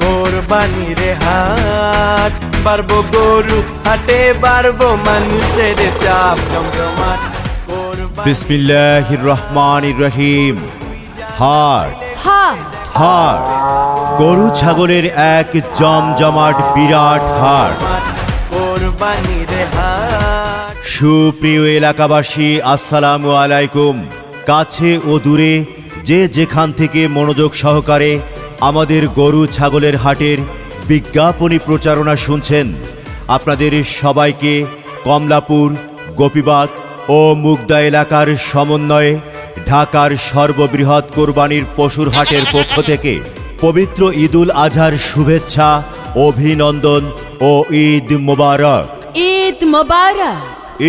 কোরবানির হাট বাড়বো গরু হাটে বাড়বো মানুষের চাপ জমজমাট। বিসমিল্লাহির রহমানির রহিম। হাট হাট গরু ছাগলের এক জমজমাট বিরাট হাট। কোরবানির হাট। সুপ্রিয় এলাকাবাসী, আসসালামু আলাইকুম। কাছে ও দূরে যে যেখান থেকে মনোযোগ সহকারে আমাদের গরু ছাগলের হাটের বিজ্ঞাপনী প্রচারণা শুনছেন, আপনাদের সবাইকে কমলাপুর, গোপীবাগ ও মুগদা এলাকার সমন্বয়ে ঢাকার সর্ববৃহৎ কোরবানির পশুর হাটের পক্ষ থেকে পবিত্র ঈদুল আজহার শুভেচ্ছা, অভিনন্দন ও ঈদ মোবারক। ঈদ মোবারক।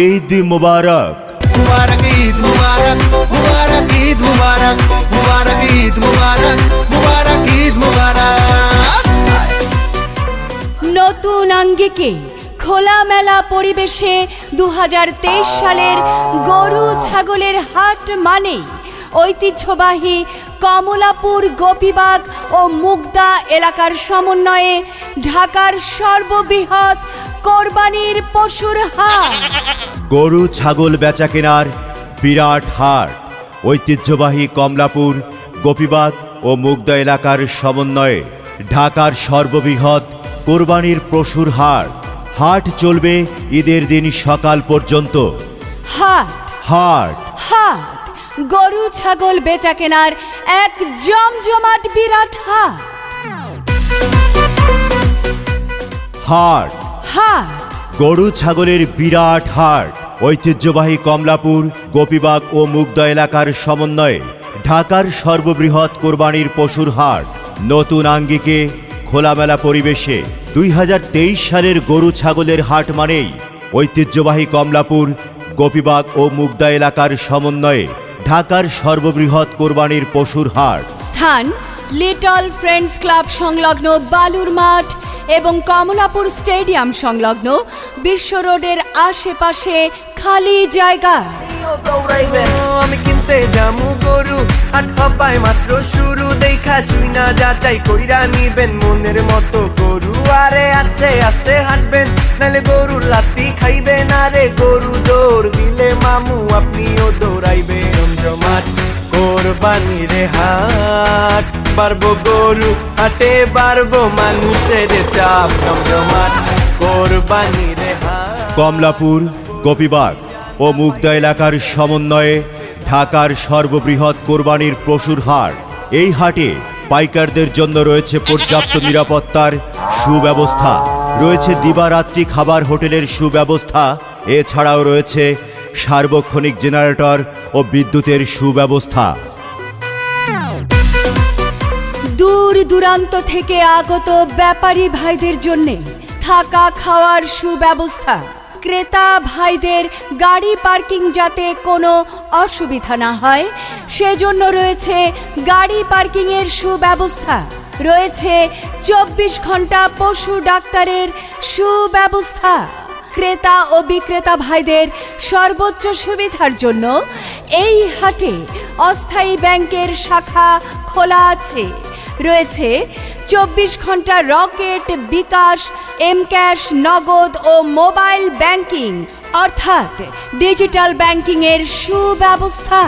ঈদ মোবারক। মুবারক ঈদ মুবারক, মুবারক ঈদ মুবারক, মুবারক ঈদ মুবারক, মুবারক ঈদ মুবারক। নতুন আঙ্গিকে খোলামেলা পরিবেশে 2023 সালের গরু ছাগলের হাট মানে ঐতিহ্যবাহী কমলাপুর, গোপীবাগ ও মুগদা এলাকার সমন্বয়ে ঢাকার সর্ববৃহৎ কোরবানির পশুর হাট। গরু ছাগল বেচা কেনার বিরাট হাট ঐতিহ্যবাহী কমলাপুর, গোপীবাগ ও মুগদা এলাকার সমন্বয়ে ঢাকার সর্ববৃহৎ কোরবানির পশুর হাট। হাট চলবে ঈদের দিন সকাল পর্যন্ত। হাট হাট হাট গরু ছাগল বেচা কেনার এক জমজমাট বিরাট হাট। হাট হাট গরু ছাগলের বিরাট হাট ঐতিহ্যবাহী কমলাপুর, গোপীবাগ ও মুগদা এলাকার সমন্বয়ে ঢাকার সর্ববৃহৎ কোরবানির পশুর হাট। নতুন আঙ্গিকে খোলামেলা পরিবেশে 2023 সালের গরু ছাগলের হাট মানেই ঐতিহ্যবাহী কমলাপুর, গোপীবাগ ও মুগদা এলাকার সমন্বয়ে ঢাকার সর্ববৃহৎ কোরবানির পশুর হাট। স্থান লিটল ফ্রেন্ডস ক্লাব সংলগ্ন বালুর মাঠ এবং কমলাপুর স্টেডিয়াম সংলগ্ন বিশ্ব রোডের আশেপাশে খালি জায়গা। আমি কিনতে যামু গরু, হাট হবাই মাত্র শুরু, দেখা শুইনা যাচাই কইরা নিবেন মনের মতো গরু। আরে আস্তে আস্তে হাঁটবেন, নালে গরু লাত্তি খাইবেন। আরে গরু দৌড় দিলে মামু আপনিও দৌড়াইবেন। জমজমাট কোরবানির হাট বাড়বো গরু হাটে বাড়বো মানুষের চাপ জমজমাট কোরবানির হাট। কমলাপুর, গোপীবাগ ও মুগদা এলাকার সমন্বয়ে ঢাকার সর্ববৃহৎ কোরবানির পশুর হাট। এই হাটে পাইকারদের জন্য রয়েছে পর্যাপ্ত নিরাপত্তার সুব্যবস্থা, রয়েছে দিবারাত্রি খাবার হোটেলের সুব্যবস্থা, এছাড়াও রয়েছে সার্বক্ষণিক জেনারেটর ও বিদ্যুতের সুব্যবস্থা। দূর দূরান্ত থেকে আগত ব্যাপারী ভাইদের জন্য থাকা খাওয়ার সুব্যবস্থা, ক্রেতা ভাইদের গাড়ি পার্কিং যাতে কোনো অসুবিধা না হয় সেজন্য রয়েছে গাড়ি পার্কিংয়ের সুব্যবস্থা, রয়েছে 24 ঘন্টা পশু ডাক্তারের সুব্যবস্থা। ক্রেতা ও বিক্রেতা ভাইদের সর্বোচ্চ সুবিধার জন্য এই হাটে অস্থায়ী ব্যাংকের শাখা খোলা আছে। রয়েছে 24 ঘন্টা রকেট, বিকাশ, এমক্যাশ, নগদ ও মোবাইল ব্যাংকিং অর্থাৎ ডিজিটাল ব্যাংকিংয়ের সুব্যবস্থা।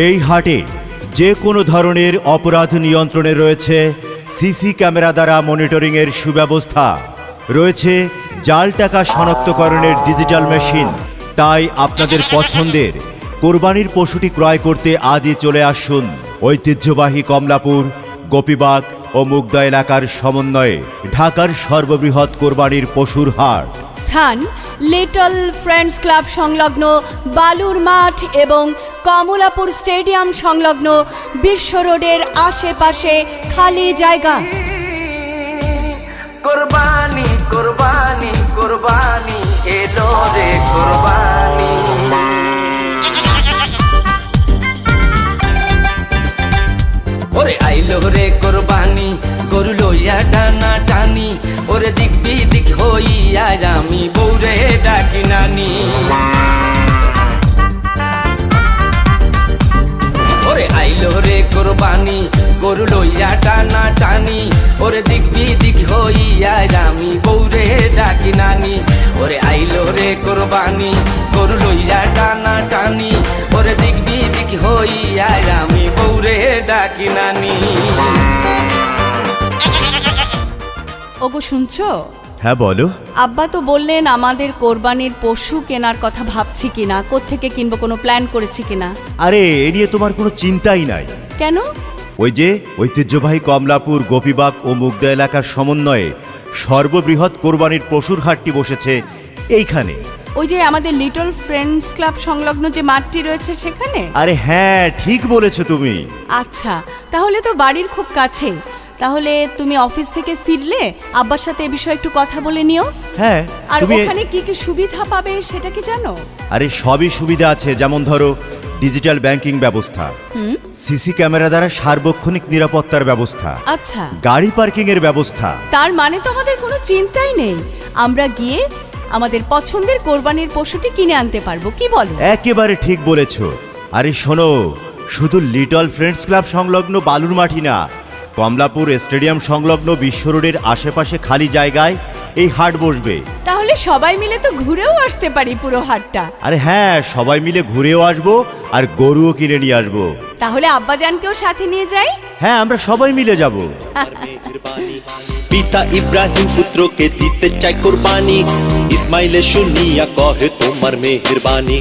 এই হাটে যে কোনো ধরনের অপরাধ নিয়ন্ত্রণে রয়েছে সিসি ক্যামেরা দ্বারা মনিটরিংয়ের সুব্যবস্থা, রয়েছে জাল টাকা শনাক্তকরণের ডিজিটাল মেশিন। তাই আপনাদের পছন্দের কোরবানির পশুটি ক্রয় করতে আজই চলে আসুন ঐতিহ্যবাহী কমলাপুর, গোপীবাগ ও মুগদা এলাকার সমন্বয়ে ঢাকার সর্ববৃহৎ কোরবানির পশুর হাট। স্থান লিটল ফ্রেন্ডস ক্লাব সংলগ্ন বালুর মাঠ এবং কমলাপুর স্টেডিয়াম সংলগ্ন বিশ্ব রোডের আশেপাশে খালি জায়গা। কোরবানি কোরবানি কোরবানি এলো রে কোরবানি। ওরে আইলো রে কোরবানি, গরু লইয়া টানা টানি, ওরে দিক বিদিক হইয়া আমি বউরে ডাকি নানি। কোরবানি গরু লইয়া টানা টানি ওরে দিক বিদিক হইয়া আমি বৌরে ডাকি নানি ওরে আইলো রে কোরবানি গরু লইয়া টানা টানি ওরে দিক বিদিক হইয়া আমি বৌরে ডাকি নানি। ওগো শুনছো? হ্যাঁ বলো। আব্বা তো বললেন আমাদের কোরবানির পশু কেনার কথা ভাবছি কিনা, কোত্থেকে কিনবো, কোনো প্ল্যান করেছি কিনা। আরে এ নিয়ে তোমার কোনো চিন্তাই নাই। কেন? ওই যে ঐতিহ্যবাহী কমলাপুর, গোপীবাগ ও মুগদা এলাকার সমন্বয়ে সর্ববৃহৎ কোরবানির পশুর হাটটি বসেছে এইখানে। ওই যে আমাদের লিটল ফ্রেন্ডস ক্লাব সংলগ্ন যে মাঠটি রয়েছে সেখানে? আরে হ্যাঁ, ঠিক বলেছো তুমি। আচ্ছা, তাহলে তো বাড়ির খুব কাছে। তাহলে তুমি অফিস থেকে ফিরলে আব্বার সাথে এ বিষয়ে একটু কথা বলে নিও। হ্যাঁ, আর তুমি ওখানে কি কি সুবিধা পাবে সেটা কি জানো? আরে সবই সুবিধা আছে, যেমন ধরো ডিজিটাল ব্যাংকিং ব্যবস্থা, সিসি ক্যামেরা দ্বারা সার্বক্ষণিক নিরাপত্তার ব্যবস্থা, আচ্ছা, গাড়ি পার্কিং এর ব্যবস্থা। তার মানে তো আমাদের কোনো চিন্তাই নেই, আমরা গিয়ে আমাদের পছন্দের কোরবানির পশুটি কিনে আনতে পারবো, কি বলো? একেবারে ঠিক বলেছো। আরে শোনো, শুধু লিটল ফ্রেন্ডস ক্লাব সংলগ্ন বালুর মাটি না, কমলাপুর স্টেডিয়াম সংলগ্ন বিশ্ব রোডের আশেপাশে খালি জায়গায় এই হাট বসবে। তাহলে সবাই মিলে তো ঘুরেও আসতে পারি পুরো হাটটা। আরে হ্যাঁ, সবাই মিলে ঘুরেও আসবো আর গরুও কিনে নিয়ে আসবো। তাহলে আব্বাজানকেও সাথে নিয়ে যাই। হ্যাঁ, আমরা সবাই মিলে যাব। পিতা ইব্রাহিম পুত্রকে দিতে চায় কোরবানি, ইসমাইলে শুনিয়া কহে তোমার মেহেরবানি।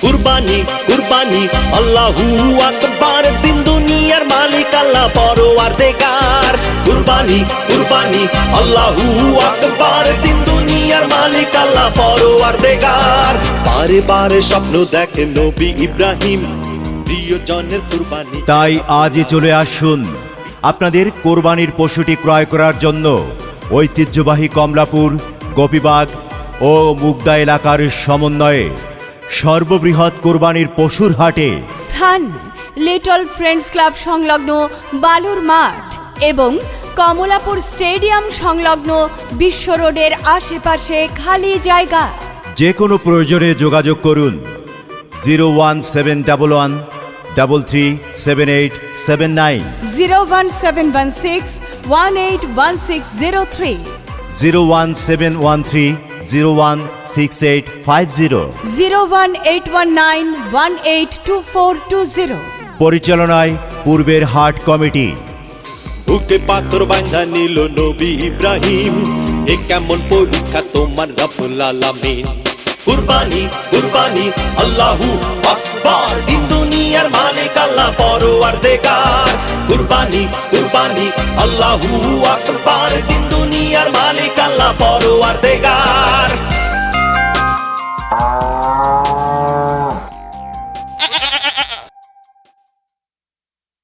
কুরবানি কুরবানি আল্লাহু আকবার, দিন দুনিয়ার মালিক আল্লাহ পরওয়ারদিগার। কুরবানি কুরবানি আল্লাহু আকবার, দিন দুনিয়ার মালিক আল্লাহ পরওয়ারদিগার। বারে বারে স্বপ্ন দেখে নবী ইব্রাহিম, প্রিয়জনের কুরবানি। তাই আজই চলে আসুন আপনাদের কোরবানির পশুটি ক্রয় করার জন্য ঐতিহ্যবাহী কমলাপুর, গোপীবাগ ও মুগদা এলাকার সমন্বয়ে সর্ববৃহৎ কোরবানির পশুর হাটে। স্থান লিটল ফ্রেন্ডস ক্লাব সংলগ্ন বালুর মাঠ এবং কমলাপুর স্টেডিয়াম সংলগ্ন বিশ্ব রোডের আশেপাশে খালি জায়গা। যে কোনো প্রয়োজনে যোগাযোগ করুন 01711 337879, 01716 181603, 01713 016850, 01819 182420। পরিচালনায় পূর্বের হাট কমিটি। বুকে পাথর বাঁধা নিল নবী ইব্রাহিম, এ কেমন পরীক্ষা তোমার রব্বুল আলামিন। কুরবানি কুরবানি আল্লাহু আকবার, দিন দুনিয়ার মালিক আল্লাহ পরওয়ারদিগার। কুরবানি কুরবানি আল্লাহু আকবার, দিন দুনিয়ার মালিক আল্লাহ পরওয়ারদিগার।